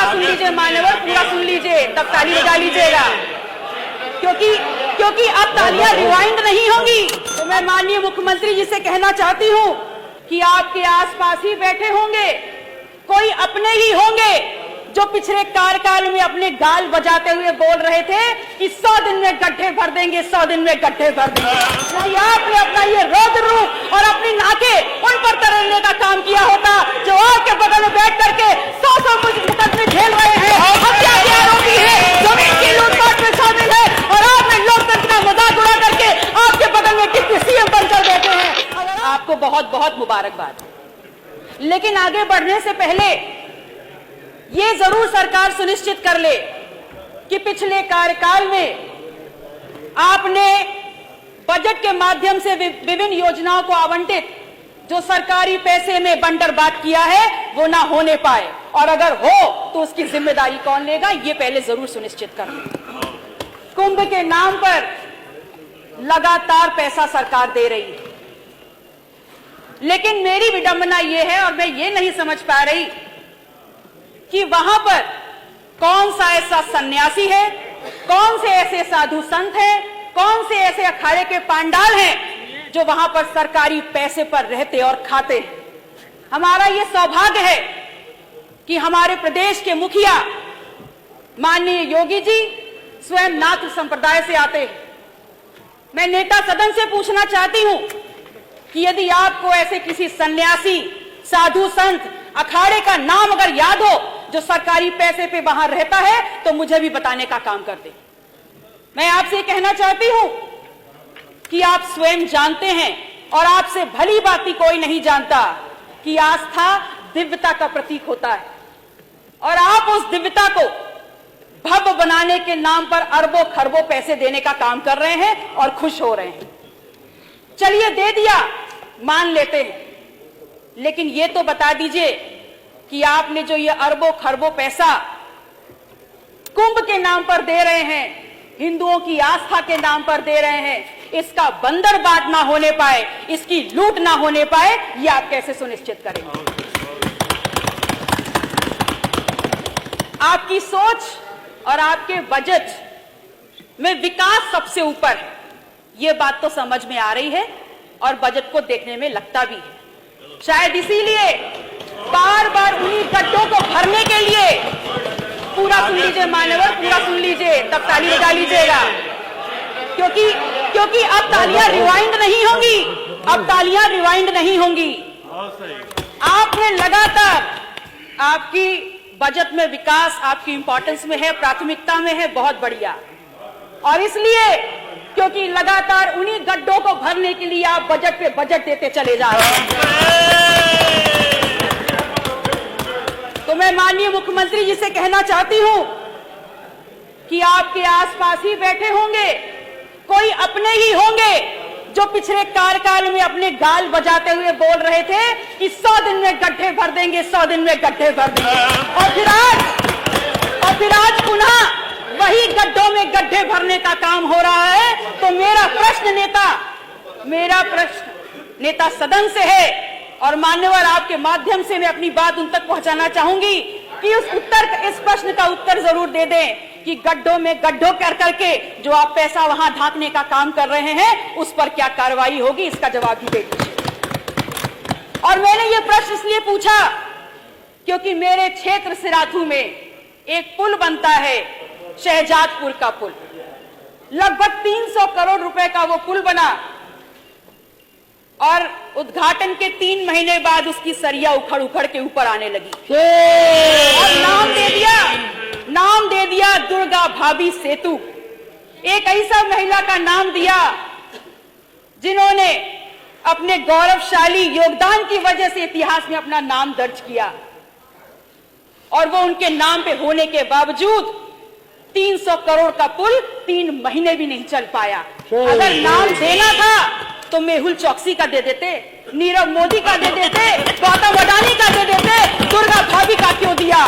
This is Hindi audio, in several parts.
पूरा सुन लीजिए मान्यवर, पूरा सुन लीजिए, तब ताली बजा लीजिएगा, क्योंकि अब तालियां रिवाइंड नहीं होंगी। तो मैं माननीय मुख्यमंत्री जी से कहना चाहती हूं कि आपके आसपास ही बैठे होंगे कोई अपने ही होंगे जो पिछले कार्यकाल में अपने गाल बजाते हुए बोल रहे थे कि 100 दिन में गड्ढे भर देंगे, 100 दिन में गड्ढे भर देंगे। नहीं, आपने अपना ये रौद्र रूप और अपनी नाकें उन पर तरलने का काम किया होता जो आपके बगल में बैठ करके 100 मुकदमे झेल रहे हैं, हत्या के आरोपी है, जमीन की लूटपाट में शामिल है, और आपने लोकतंत्र का मजाक उड़ा करके आपके बगल में डिप्टी सीएम बनकर बैठे हैं। आपको बहुत बहुत मुबारकबाद। लेकिन आगे बढ़ने से पहले ये जरूर सरकार सुनिश्चित कर ले कि पिछले कार्यकाल में आपने बजट के माध्यम से विभिन्न योजनाओं को आवंटित जो सरकारी पैसे में बंटरबांट किया है वो ना होने पाए, और अगर हो तो उसकी जिम्मेदारी कौन लेगा, ये पहले जरूर सुनिश्चित कर ले। कुंभ के नाम पर लगातार पैसा सरकार दे रही है, लेकिन मेरी विडंबना यह है और मैं ये नहीं समझ पा रही कि वहां पर कौन सा ऐसा सन्यासी है, कौन से ऐसे साधु संत हैं, कौन से ऐसे अखाड़े के पांडाल हैं जो वहां पर सरकारी पैसे पर रहते और खाते हैं। हमारा ये सौभाग्य है कि हमारे प्रदेश के मुखिया माननीय योगी जी स्वयं नाथ संप्रदाय से आते हैं। मैं नेता सदन से पूछना चाहती हूं कि यदि आपको ऐसे किसी सन्यासी, साधु संत, अखाड़े का नाम अगर याद हो जो सरकारी पैसे पे वहां रहता है तो मुझे भी बताने का काम कर दे। मैं आपसे कहना चाहती हूं कि आप स्वयं जानते हैं और आपसे भली भांति कोई नहीं जानता कि आस्था दिव्यता का प्रतीक होता है, और आप उस दिव्यता को भव्य बनाने के नाम पर अरबों खरबों पैसे देने का काम कर रहे हैं और खुश हो रहे हैं। चलिए दे दिया, मान लेते हैं, लेकिन ये तो बता दीजिए कि आपने जो ये अरबों खरबों पैसा कुंभ के नाम पर दे रहे हैं, हिंदुओं की आस्था के नाम पर दे रहे हैं, इसका बंदरबाट ना होने पाए, इसकी लूट ना होने पाए, ये आप कैसे सुनिश्चित करेंगे? आपकी सोच और आपके बजट में विकास सबसे ऊपर है, ये बात तो समझ में आ रही है और बजट को देखने में लगता भी है। शायद इसीलिए बार बार उन्हीं गड्ढों को भरने के लिए, पूरा सुन लीजिए मान्यवर, पूरा सुन लीजिए, तब ताली बजा लीजिएगा, क्योंकि अब तालियां रिवाइंड नहीं होंगी, अब तालियां रिवाइंड नहीं होंगी। आपने लगातार, आपकी बजट में विकास आपकी इंपॉर्टेंस में है, प्राथमिकता में है, बहुत बढ़िया, और इसलिए क्योंकि लगातार उन्हीं गड्ढों को भरने के लिए आप बजट पे बजट देते चले जा रहे हैं। तो मैं माननीय मुख्यमंत्री जी से कहना चाहती हूं कि आपके आसपास ही बैठे होंगे कोई अपने ही होंगे जो पिछले कार्यकाल में अपने गाल बजाते हुए बोल रहे थे कि 100 दिन में गड्ढे भर देंगे, 100 दिन में गड्ढे भर देंगे, और फिर आज पुनः वही गड्ढों में गड्ढे भरने का काम हो रहा है। तो मेरा प्रश्न नेता सदन से है, और मान्यवर आपके माध्यम से मैं अपनी बात उन तक पहुंचाना चाहूंगी कि इस प्रश्न का उत्तर जरूर दे दें कि गड्ढों में गड्ढों कर करके जो आप पैसा वहां ढांकने का काम कर रहे हैं उस पर क्या कार्रवाई होगी, इसका जवाब भी दे दीजिए। और मैंने ये प्रश्न इसलिए पूछा क्योंकि मेरे क्षेत्र सिराथू में एक पुल बनता है, शहजादपुर का पुल, लगभग 300 करोड़ रुपए का वो पुल बना, और उद्घाटन के 3 महीने बाद उसकी सरिया उखड़ के ऊपर आने लगी, और नाम दे दिया दुर्गा भाभी सेतु। एक ऐसा महिला का नाम दिया जिन्होंने अपने गौरवशाली योगदान की वजह से इतिहास में अपना नाम दर्ज किया, और वो उनके नाम पे होने के बावजूद 300 करोड़ का पुल 3 महीने भी नहीं चल पाया। अगर नाम देना था तो मेहुल चौकसी का दे देते, नीरव मोदी का दे देते, गौतम अडानी का दे देते, दुर्गा भाभी का क्यों दिया?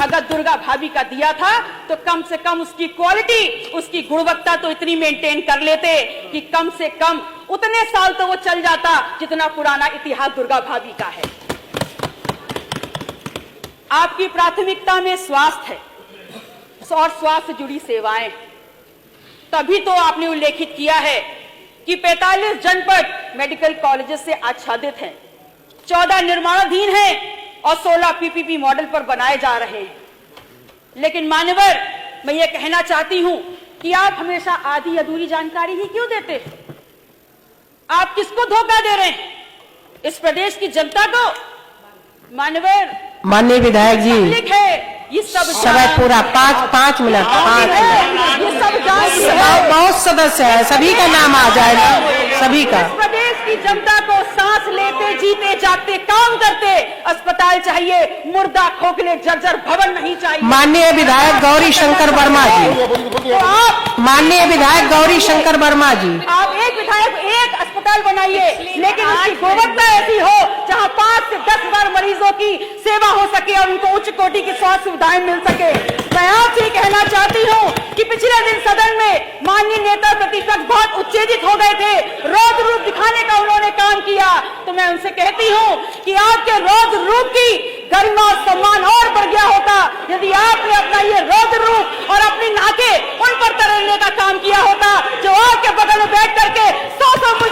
अगर दुर्गा भाभी का दिया था तो कम से कम उसकी क्वालिटी, उसकी गुणवत्ता तो इतनी मेंटेन कर लेते कि कम से कम उतने साल तो वो चल जाता जितना पुराना इतिहास दुर्गा भाभी का है। आपकी प्राथमिकता में स्वास्थ्य है और स्वास्थ्य से जुड़ी सेवाएं, तभी तो आपने उल्लेखित किया है कि 45 जनपद मेडिकल कॉलेजेस से आच्छादित हैं, 14 निर्माणाधीन हैं और 16 पीपीपी मॉडल पर बनाए जा रहे हैं। लेकिन मान्यवर, मैं ये कहना चाहती हूं कि आप हमेशा आधी अधूरी जानकारी ही क्यों देते हैं? आप किसको धोखा दे रहे हैं? इस प्रदेश की जनता को? मान्यवर, माननीय विधायक जी, पब्लिक है, ये सब समय पूरा 5 मिनट। ये सब बहुत सदस्य है, सभी का नाम आ जाएगा, सभी का। इस प्रदेश की जनता को सांस लेते जीते जागते काम करते अस्पताल चाहिए, मुर्दा खोखले जर्जर भवन नहीं चाहिए। माननीय विधायक गौरी शंकर वर्मा जी, तो आप माननीय विधायक गौरी शंकर वर्मा जी, आप एक विधायक एक अस्पताल बनाइए, लेकिन उसकी गुणवत्ता ऐसी हो जहां 5 से 10 हजार मरीजों की सेवा हो सके और उनको उच्च कोटि की स्वास्थ्य सुविधाएं मिल सके। मैं आपसे कहना चाहती हूं कि पिछले दिन सदन में माननीय नेता प्रतिपक्ष बहुत उत्तेजित हो गए थे, रौद्र रूप दिखाने का उन्होंने काम किया। तो मैं उनसे कहती हूं कि आपके रौद्र रूप की गरिमा और सम्मान और बढ़ गया होता यदि आपने अपना ये रौद्र रूप और अपनी नाके उन पर तरलने का काम किया होता जो आपके बगल में बैठ करके 100 मुझ